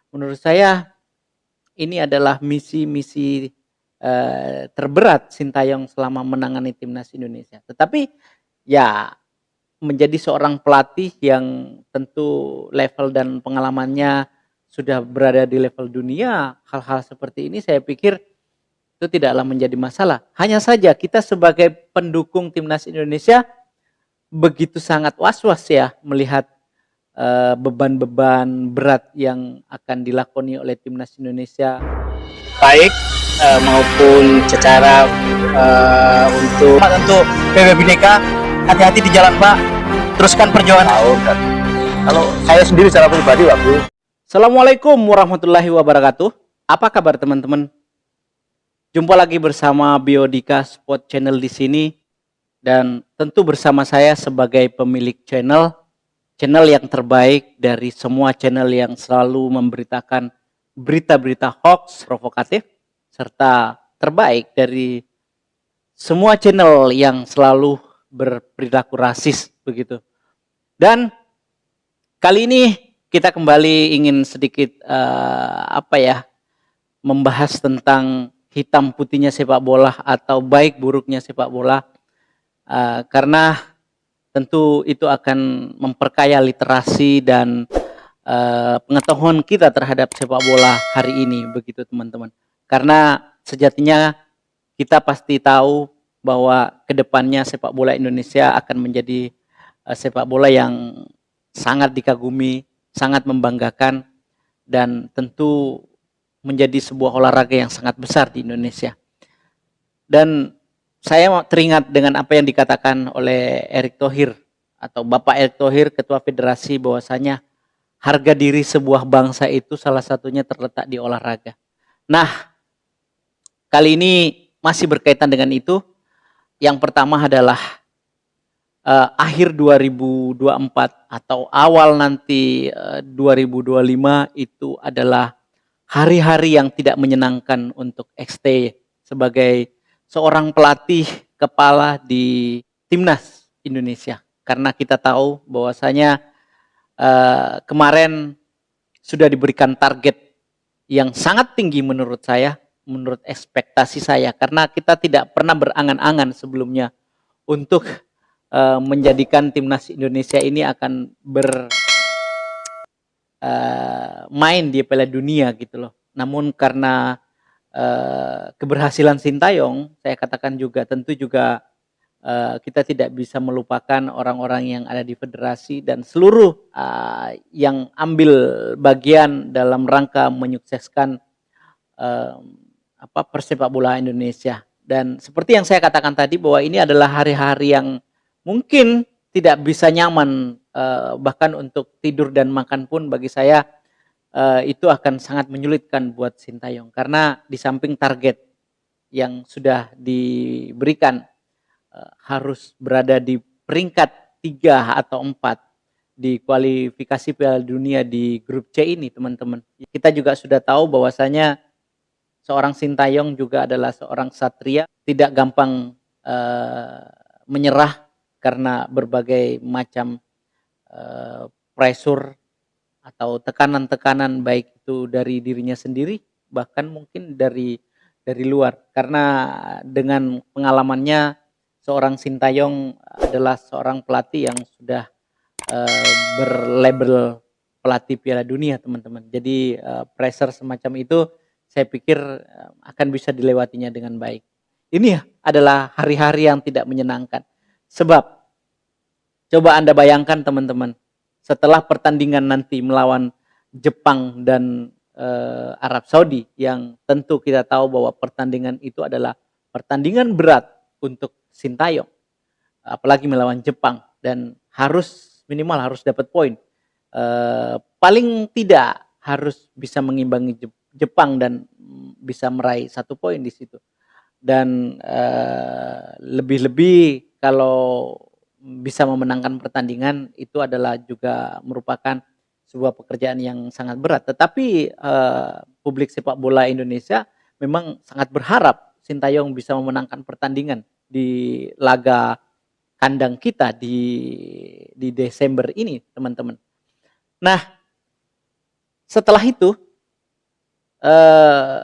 Menurut saya ini adalah misi-misi terberat Sintayong selama menangani timnas Indonesia. Tetapi ya menjadi seorang pelatih yang tentu level dan pengalamannya sudah berada di level dunia, hal-hal seperti ini saya pikir itu tidaklah menjadi masalah. Hanya saja kita sebagai pendukung timnas Indonesia begitu sangat was-was ya melihat beban-beban berat yang akan dilakoni oleh timnas Indonesia, baik maupun secara untuk PB Bineka. Hati-hati di jalan, Pak, teruskan perjuangan. Kalau saya sendiri secara pribadi waktu. Assalamualaikum warahmatullahi wabarakatuh. Apa kabar teman-teman? Jumpa lagi bersama Biodika Sport Channel di sini, dan tentu bersama saya sebagai pemilik channel yang terbaik dari semua channel yang selalu memberitakan berita-berita hoax provokatif, serta terbaik dari semua channel yang selalu berperilaku rasis begitu. Dan kali ini kita kembali ingin sedikit membahas tentang hitam putihnya sepak bola atau baik buruknya sepak bola, karena tentu itu akan memperkaya literasi dan pengetahuan kita terhadap sepak bola hari ini begitu teman-teman. Karena sejatinya kita pasti tahu bahwa kedepannya sepak bola Indonesia akan menjadi sepak bola yang sangat dikagumi, sangat membanggakan, dan tentu menjadi sebuah olahraga yang sangat besar di Indonesia. Dan saya teringat dengan apa yang dikatakan oleh Erick Thohir atau Bapak Erick Thohir, Ketua Federasi, bahwasanya harga diri sebuah bangsa itu salah satunya terletak di olahraga. Nah, kali ini masih berkaitan dengan itu. Yang pertama adalah akhir 2024 atau awal nanti 2025 itu adalah hari-hari yang tidak menyenangkan untuk XT sebagai seorang pelatih kepala di timnas Indonesia. Karena kita tahu bahwasanya kemarin sudah diberikan target yang sangat tinggi menurut saya, menurut ekspektasi saya, karena kita tidak pernah berangan-angan sebelumnya untuk menjadikan timnas Indonesia ini akan main di Piala Dunia gitu loh. Namun karena keberhasilan Sintayong, saya katakan juga tentu juga kita tidak bisa melupakan orang-orang yang ada di federasi dan seluruh yang ambil bagian dalam rangka menyukseskan persepak bola Indonesia. Dan seperti yang saya katakan tadi, bahwa ini adalah hari-hari yang mungkin tidak bisa nyaman, bahkan untuk tidur dan makan pun bagi saya itu akan sangat menyulitkan buat Sintayong, karena di samping target yang sudah diberikan, harus berada di peringkat 3 atau 4 di kualifikasi Piala Dunia di grup C ini teman-teman. Kita juga sudah tahu bahwasanya seorang Sintayong juga adalah seorang satria, tidak gampang menyerah karena berbagai macam pressure atau tekanan-tekanan, baik itu dari dirinya sendiri bahkan mungkin dari luar. Karena dengan pengalamannya, seorang Sintayong adalah seorang pelatih yang sudah berlabel pelatih Piala Dunia teman-teman. Jadi pressure semacam itu saya pikir akan bisa dilewatinya dengan baik. Ini adalah hari-hari yang tidak menyenangkan. Sebab coba Anda bayangkan teman-teman, setelah pertandingan nanti melawan Jepang dan Arab Saudi, yang tentu kita tahu bahwa pertandingan itu adalah pertandingan berat untuk Sintayong, apalagi melawan Jepang, dan minimal harus dapat poin. Paling tidak harus bisa mengimbangi Jepang dan bisa meraih 1 poin di situ. Dan lebih-lebih kalau bisa memenangkan pertandingan, itu adalah juga merupakan sebuah pekerjaan yang sangat berat. Tetapi publik sepak bola Indonesia memang sangat berharap Sintayong bisa memenangkan pertandingan di laga kandang kita di Desember ini teman-teman. Nah, setelah itu eh,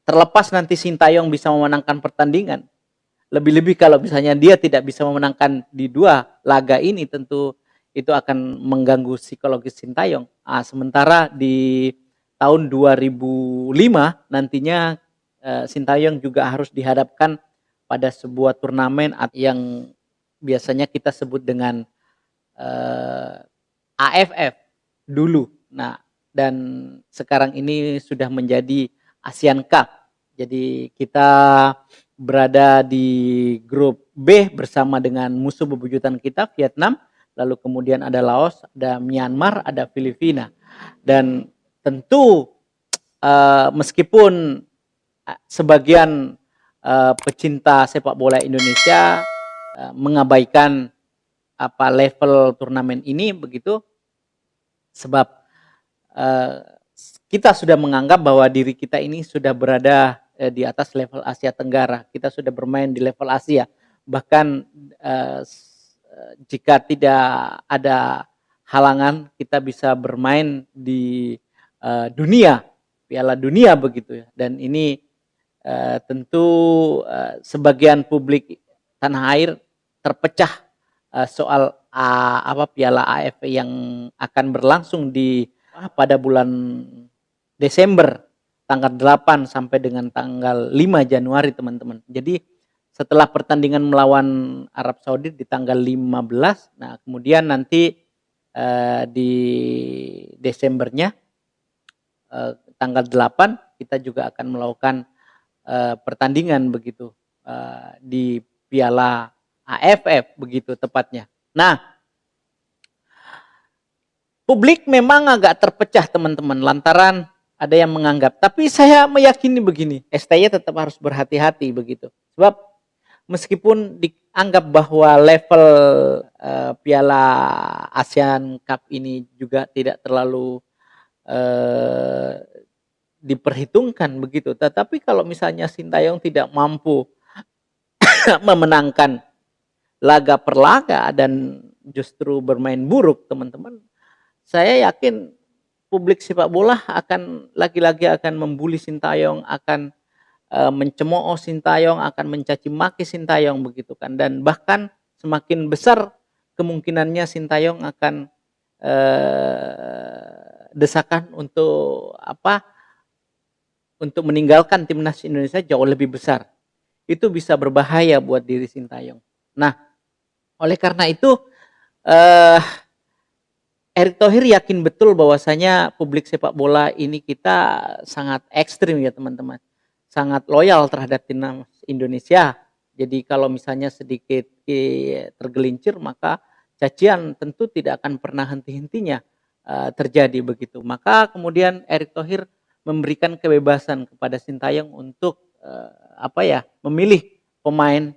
terlepas nanti Sintayong bisa memenangkan pertandingan, lebih-lebih kalau misalnya dia tidak bisa memenangkan di 2 laga ini, tentu itu akan mengganggu psikologis Sintayong. Sementara di tahun 2005 nantinya Sintayong juga harus dihadapkan pada sebuah turnamen yang biasanya kita sebut dengan AFF dulu. Nah, dan sekarang ini sudah menjadi Asian Cup. Jadi kita berada di grup B bersama dengan musuh bebuyutan kita, Vietnam, lalu kemudian ada Laos, ada Myanmar, ada Filipina. Dan tentu meskipun sebagian pecinta sepak bola Indonesia mengabaikan level turnamen ini begitu, sebab kita sudah menganggap bahwa diri kita ini sudah berada di atas level Asia Tenggara. Kita sudah bermain di level Asia. Bahkan jika tidak ada halangan, kita bisa bermain di dunia, Piala Dunia begitu ya. Dan ini tentu sebagian publik tanah air terpecah soal Piala AFF yang akan berlangsung pada bulan Desember tanggal 8 sampai dengan tanggal 5 Januari teman-teman. Jadi setelah pertandingan melawan Arab Saudi di tanggal 15, nah kemudian nanti di Desembernya tanggal 8 kita juga akan melakukan pertandingan begitu di Piala AFF begitu tepatnya. Nah, publik memang agak terpecah teman-teman lantaran ada yang menganggap, tapi saya meyakini begini, STY tetap harus berhati-hati begitu. Sebab meskipun dianggap bahwa level Piala ASEAN Cup ini juga tidak terlalu diperhitungkan begitu, tetapi kalau misalnya Sintayong tidak mampu memenangkan laga per laga dan justru bermain buruk teman-teman, saya yakin publik sepak bola akan lagi-lagi akan membuli Sintayong, akan mencemooh Sintayong, akan mencaci maki Sintayong begitu kan, dan bahkan semakin besar kemungkinannya Sintayong akan desakan untuk untuk meninggalkan timnas Indonesia jauh lebih besar. Itu bisa berbahaya buat diri Sintayong. Nah, oleh karena itu Erick Thohir yakin betul bahwasanya publik sepak bola ini kita sangat ekstrim ya teman-teman. Sangat loyal terhadap timnas Indonesia. Jadi kalau misalnya sedikit tergelincir maka cacian tentu tidak akan pernah henti-hentinya terjadi begitu. Maka kemudian Erick Thohir memberikan kebebasan kepada Sintayong untuk memilih pemain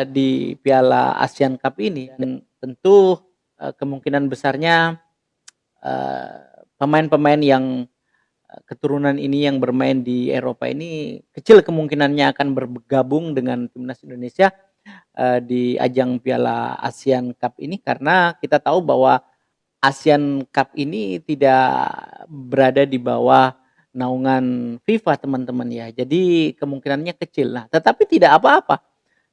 di Piala ASEAN Cup ini, dan tentu kemungkinan besarnya pemain-pemain yang keturunan ini yang bermain di Eropa ini kecil kemungkinannya akan bergabung dengan timnas Indonesia di ajang Piala ASEAN Cup ini, karena kita tahu bahwa ASEAN Cup ini tidak berada di bawah naungan FIFA teman-teman ya. Jadi kemungkinannya kecil. Nah, tetapi tidak apa-apa.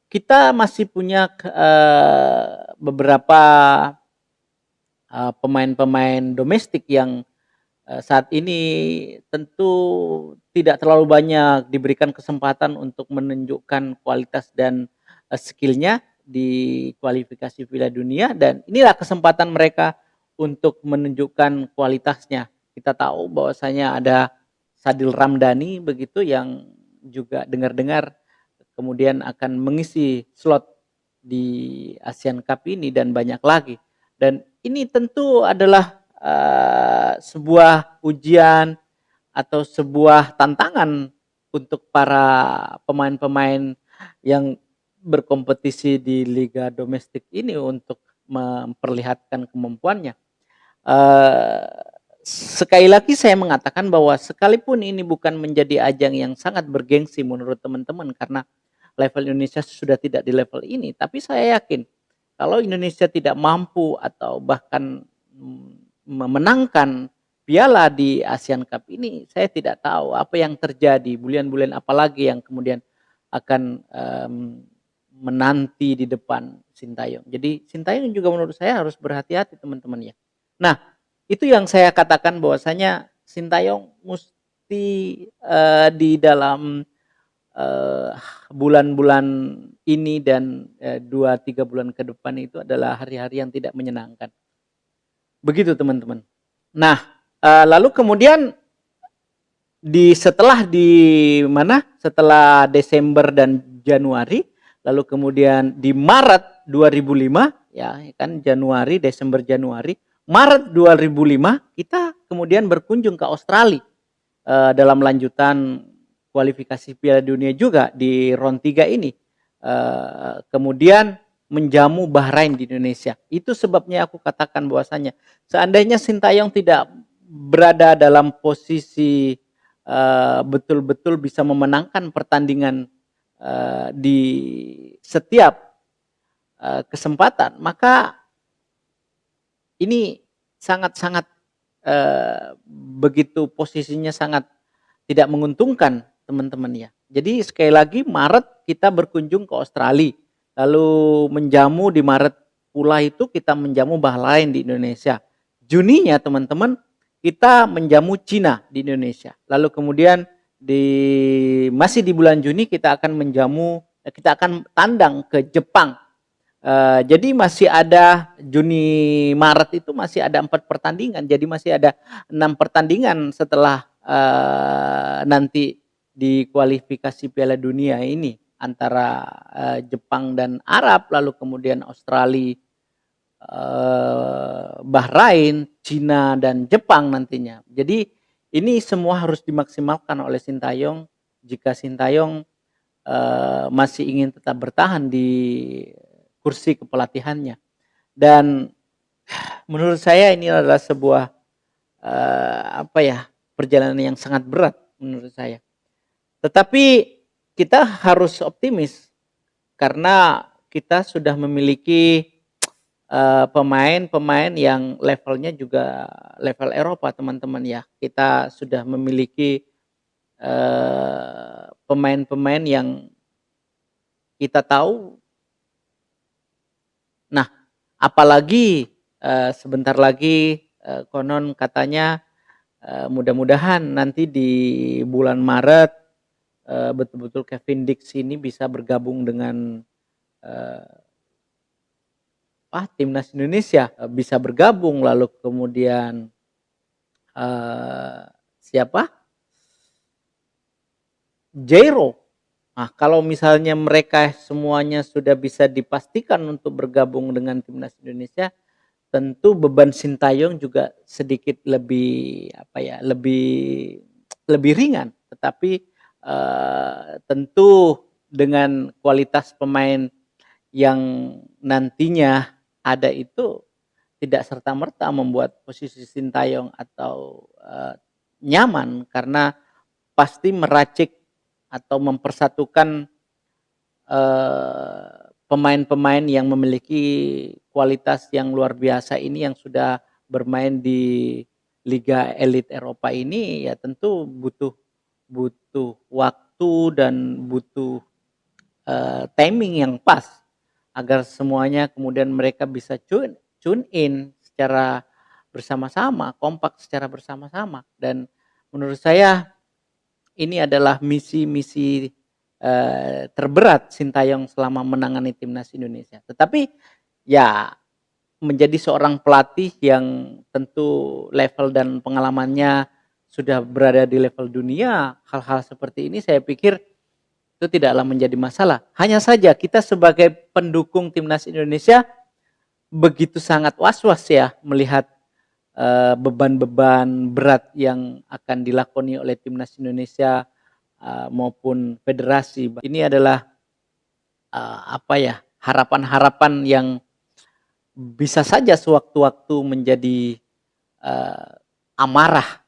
Kita masih punya beberapa pemain-pemain domestik yang saat ini tentu tidak terlalu banyak diberikan kesempatan untuk menunjukkan kualitas dan skillnya di kualifikasi Piala Dunia, dan inilah kesempatan mereka untuk menunjukkan kualitasnya. Kita tahu bahwasanya ada Sadil Ramdhani begitu yang juga dengar-dengar kemudian akan mengisi slot di ASEAN Cup ini dan banyak lagi. Dan ini tentu adalah sebuah ujian atau sebuah tantangan untuk para pemain-pemain yang berkompetisi di liga domestik ini untuk memperlihatkan kemampuannya. Sekali lagi saya mengatakan bahwa sekalipun ini bukan menjadi ajang yang sangat bergengsi menurut teman-teman karena level Indonesia sudah tidak di level ini, tapi saya yakin kalau Indonesia tidak mampu atau bahkan memenangkan piala di ASEAN Cup ini, saya tidak tahu apa yang terjadi, bulan-bulan apa lagi yang kemudian akan menanti di depan Sintayong. Jadi Sintayong juga menurut saya harus berhati-hati teman-teman ya. Nah, itu yang saya katakan bahwasanya Sintayong mesti di dalam eh, bulan-bulan ini dan 2-3 bulan ke depan itu adalah hari-hari yang tidak menyenangkan. Begitu teman-teman. Nah, lalu kemudian setelah setelah Desember dan Januari, lalu kemudian di Maret 2005 ya kan, Januari, Desember, Januari, Maret 2005 kita kemudian berkunjung ke Australia dalam lanjutan kualifikasi Piala Dunia juga di round 3 ini. Kemudian menjamu Bahrain di Indonesia. Itu sebabnya aku katakan bahwasanya seandainya Sintayong tidak berada dalam posisi betul-betul bisa memenangkan pertandingan di setiap kesempatan, maka ini sangat-sangat begitu posisinya sangat tidak menguntungkan teman-teman ya. Jadi sekali lagi Maret kita berkunjung ke Australia, lalu menjamu di Maret pula itu kita menjamu Bahrain di Indonesia. Juninya teman-teman kita menjamu Cina di Indonesia. Lalu kemudian masih di bulan Juni kita akan tandang ke Jepang. Jadi masih ada Juni Maret itu masih ada 4 pertandingan. Jadi masih ada 6 pertandingan setelah nanti di kualifikasi Piala Dunia ini antara Jepang dan Arab, lalu kemudian Australia, Bahrain, Cina dan Jepang nantinya. Jadi ini semua harus dimaksimalkan oleh Sintayong jika Sintayong masih ingin tetap bertahan di kursi kepelatihannya. Dan menurut saya ini adalah sebuah perjalanan yang sangat berat menurut saya. Tetapi kita harus optimis karena kita sudah memiliki pemain-pemain yang levelnya juga level Eropa teman-teman ya. Kita sudah memiliki pemain-pemain yang kita tahu. Nah, apalagi sebentar lagi konon katanya mudah-mudahan nanti di bulan Maret betul-betul Kevin Dix ini bisa bergabung dengan timnas Indonesia, bisa bergabung, lalu kemudian siapa? Jairo. Nah, kalau misalnya mereka semuanya sudah bisa dipastikan untuk bergabung dengan timnas Indonesia, tentu beban Sintayong juga sedikit lebih lebih ringan. Tetapi tentu dengan kualitas pemain yang nantinya ada itu tidak serta-merta membuat posisi Sintayong atau nyaman, karena pasti meracik atau mempersatukan pemain-pemain yang memiliki kualitas yang luar biasa ini yang sudah bermain di Liga Elit Eropa ini, ya tentu butuh waktu dan butuh timing yang pas agar semuanya kemudian mereka bisa tune in secara bersama-sama, kompak secara bersama-sama. Dan menurut saya ini adalah misi-misi terberat Sintayong selama menangani timnas Indonesia. Tetapi ya menjadi seorang pelatih yang tentu level dan pengalamannya sudah berada di level dunia, hal-hal seperti ini saya pikir itu tidaklah menjadi masalah. Hanya saja kita sebagai pendukung timnas Indonesia begitu sangat was-was ya melihat beban-beban berat yang akan dilakoni oleh timnas Indonesia maupun federasi. Ini adalah harapan-harapan yang bisa saja sewaktu-waktu menjadi amarah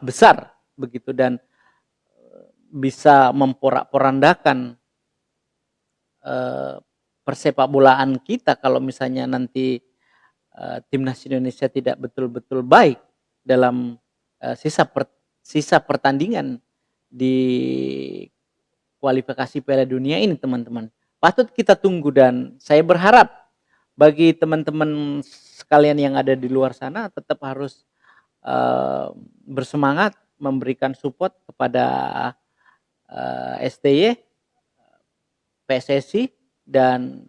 besar begitu, dan bisa memporak-porandakan persepak bolaan kita kalau misalnya nanti timnas Indonesia tidak betul-betul baik. dalam sisa pertandingan di kualifikasi Piala Dunia ini, teman-teman. Patut kita tunggu, dan saya berharap bagi teman-teman sekalian yang ada di luar sana tetap harus bersemangat memberikan support kepada STY, PSSI, dan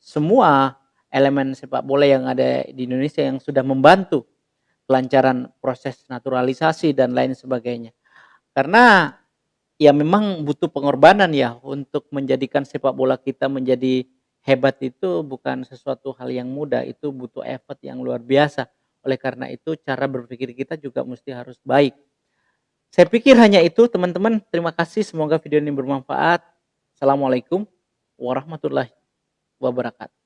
semua elemen sepak bola yang ada di Indonesia yang sudah membantu kelancaran proses naturalisasi dan lain sebagainya. Karena ya memang butuh pengorbanan ya untuk menjadikan sepak bola kita menjadi hebat, itu bukan sesuatu hal yang mudah, itu butuh effort yang luar biasa. Oleh karena itu cara berpikir kita juga mesti harus baik. Saya pikir hanya itu, teman-teman. Terima kasih, semoga video ini bermanfaat. Assalamualaikum warahmatullahi wabarakatuh.